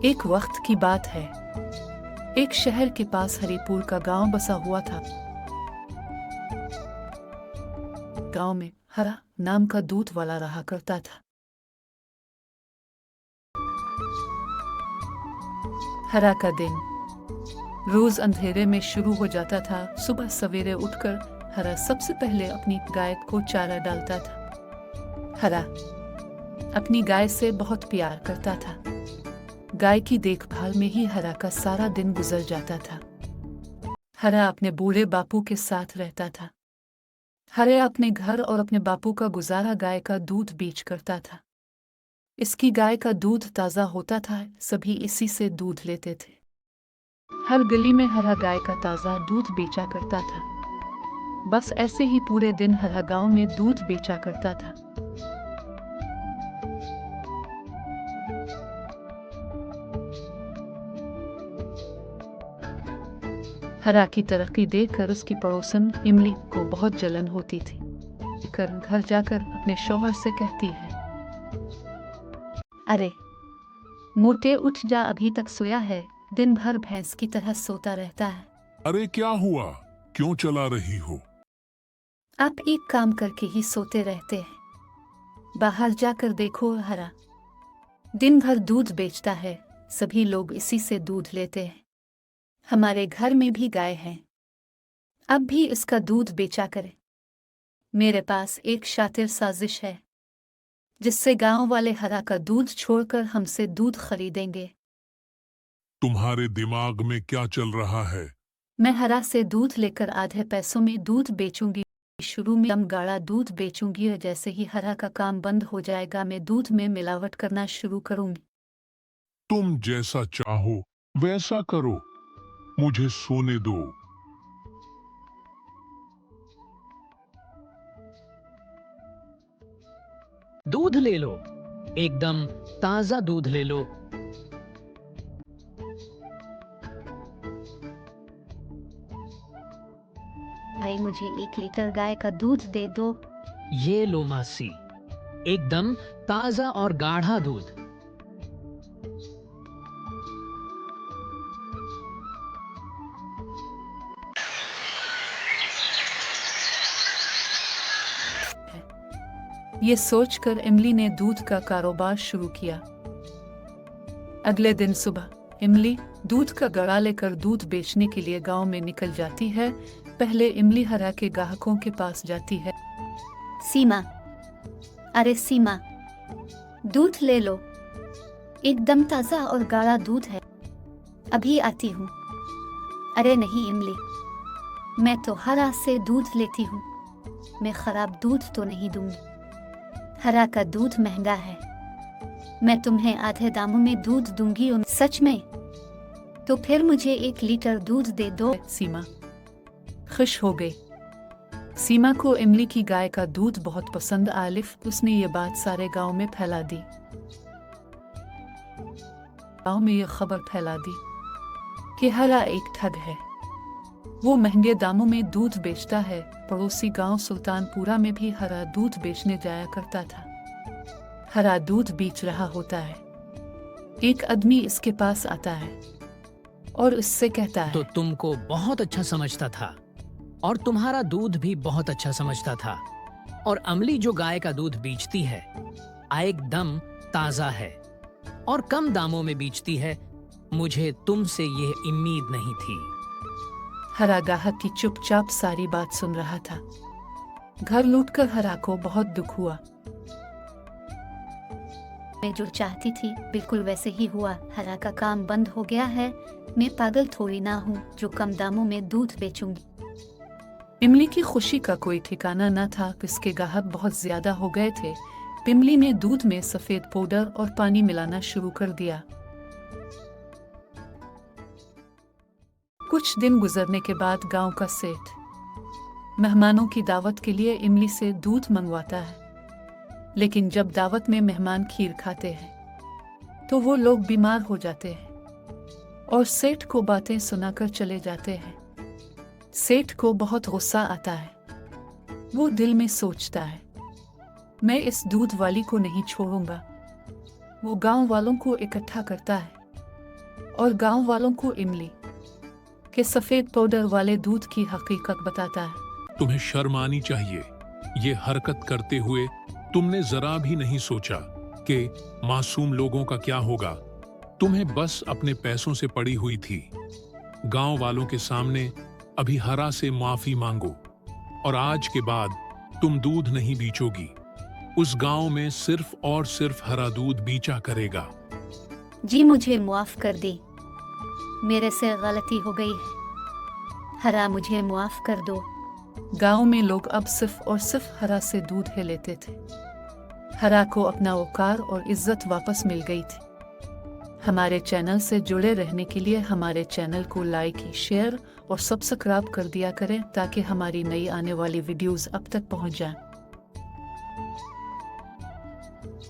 एक वक्त की बात है। एक शहर के पास हरिपुर का गांव बसा हुआ था। गांव में हरा नाम का दूध वाला रहा करता था। हरा का दिन रोज अंधेरे में शुरू हो जाता था। सुबह सवेरे उठकर हरा सबसे पहले अपनी गाय को चारा डालता था। हरा अपनी गाय से बहुत प्यार करता था। गाय की देखभाल में ही हरा का सारा दिन गुजर जाता था। हरा अपने बूढ़े बापू के साथ रहता था। हरा अपने घर और अपने बापू का गुजारा गाय का दूध बेच करता था। इसकी गाय का दूध ताज़ा होता था, सभी इसी से दूध लेते थे। हर गली में हरा गाय का ताज़ा दूध बेचा करता था। बस ऐसे ही पूरे दिन हरा गांव में दूध बेचा करता था। हरा की तरक्की देखकर उसकी पड़ोसन इमली को बहुत जलन होती थी। घर जाकर अपने शौहर से कहती है, अरे मोटे उठ जा, अभी तक सोया है, दिन भर भैंस की तरह सोता रहता है। अरे क्या हुआ, क्यों चला रही हो? आप एक काम करके ही सोते रहते हैं। बाहर जाकर देखो, हरा दिन भर दूध बेचता है, सभी लोग इसी से दूध लेते हैं। हमारे घर में भी गाय है, अब भी इसका दूध बेचा करे। मेरे पास एक शातिर साजिश है, जिससे गांव वाले हरा का दूध छोड़कर हमसे दूध खरीदेंगे। तुम्हारे दिमाग में क्या चल रहा है? मैं हरा से दूध लेकर आधे पैसों में दूध बेचूंगी। शुरू में कम गाढ़ा दूध बेचूंगी और जैसे ही हरा का काम बंद हो जाएगा मैं दूध में मिलावट करना शुरू करूंगी। तुम जैसा चाहो वैसा करो, मुझे सोने दो। दूध ले लो, एकदम ताजा दूध ले लो। भाई मुझे 1 लीटर गाय का दूध दे दो। ये लो मासी, एकदम ताजा और गाढ़ा दूध। ये सोचकर इमली ने दूध का कारोबार शुरू किया। अगले दिन सुबह इमली दूध का गड़ा लेकर दूध बेचने के लिए गांव में निकल जाती है। पहले इमली हरा के ग्राहकों के पास जाती है। सीमा, अरे सीमा, दूध ले लो, एकदम ताजा और गाढ़ा दूध है, अभी आती हूँ। अरे नहीं इमली, मैं तो हरा से दूध लेती हूँ, मैं खराब दूध तो नहीं दूंगी। हरा का दूध महंगा है, मैं तुम्हें आधे दामों में दूध दूंगी। सच में? तो फिर मुझे 1 लीटर दूध दे दो। सीमा खुश हो गई। सीमा को इमली की गाय का दूध बहुत पसंद आया। उसने ये बात सारे गांव में फैला दी। गांव में ये खबर फैला दी कि हरा एक ठग है, वो महंगे दामों में दूध बेचता है। पड़ोसी गांव सुल्तानपुरा में भी हरा दूध बेचने जाया करता था। हरा दूध बेच रहा होता है। एक आदमी इसके पास आता है और इससे कहता है, तो तुमको बहुत अच्छा समझता था और तुम्हारा दूध भी बहुत अच्छा समझता था, और अमली जो गाय का दूध बेचती है एकदम ताजा है और कम दामों में बेचती है। मुझे तुमसे यह उम्मीद नहीं थी। हरा ग्राहक की चुपचाप सारी बात सुन रहा था। घर लौटकर हरा को बहुत दुख हुआ। मैं जो चाहती थी बिल्कुल वैसे ही हुआ। हरा का काम बंद हो गया है। मैं पागल थोड़ी ना हूँ जो कम दामों में दूध बेचूंगी। इमली की खुशी का कोई ठिकाना न था। इसके ग्राहक बहुत ज्यादा हो गए थे। इमली ने दूध में सफेद पाउडर और पानी मिलाना शुरू कर दिया। कुछ दिन गुजरने के बाद गांव का सेठ मेहमानों की दावत के लिए इमली से दूध मंगवाता है। लेकिन जब दावत में मेहमान खीर खाते हैं तो वो लोग बीमार हो जाते हैं और सेठ को बातें सुनाकर चले जाते हैं। सेठ को बहुत गुस्सा आता है। वो दिल में सोचता है, मैं इस दूध वाली को नहीं छोड़ूंगा। वो गांव वालों को इकट्ठा करता है और गांव वालों को इमली के सफेद पाउडर वाले दूध की हकीकत बताता है। तुम्हें शर्म आनी चाहिए। ये हरकत करते हुए तुमने जरा भी नहीं सोचा कि मासूम लोगों का क्या होगा। तुम्हें बस अपने पैसों से पड़ी हुई थी। गांव वालों के सामने अभी हरा से माफी मांगो और आज के बाद तुम दूध नहीं बीचोगी। उस गांव में सिर्फ और सिर्फ हरा दूध बीचा करेगा। जी मुझे माफ कर दी, मेरे से गलती हो गई है। हरा मुझे माफ कर दो। गांव में लोग अब सिर्फ और सिर्फ हरा से दूध ही लेते थे। हरा को अपना वकार और इज्जत वापस मिल गई थी। हमारे चैनल से जुड़े रहने के लिए हमारे चैनल को लाइक, शेयर और सब्सक्राइब कर दिया करें ताकि हमारी नई आने वाली वीडियोस अब तक पहुंच जाएं।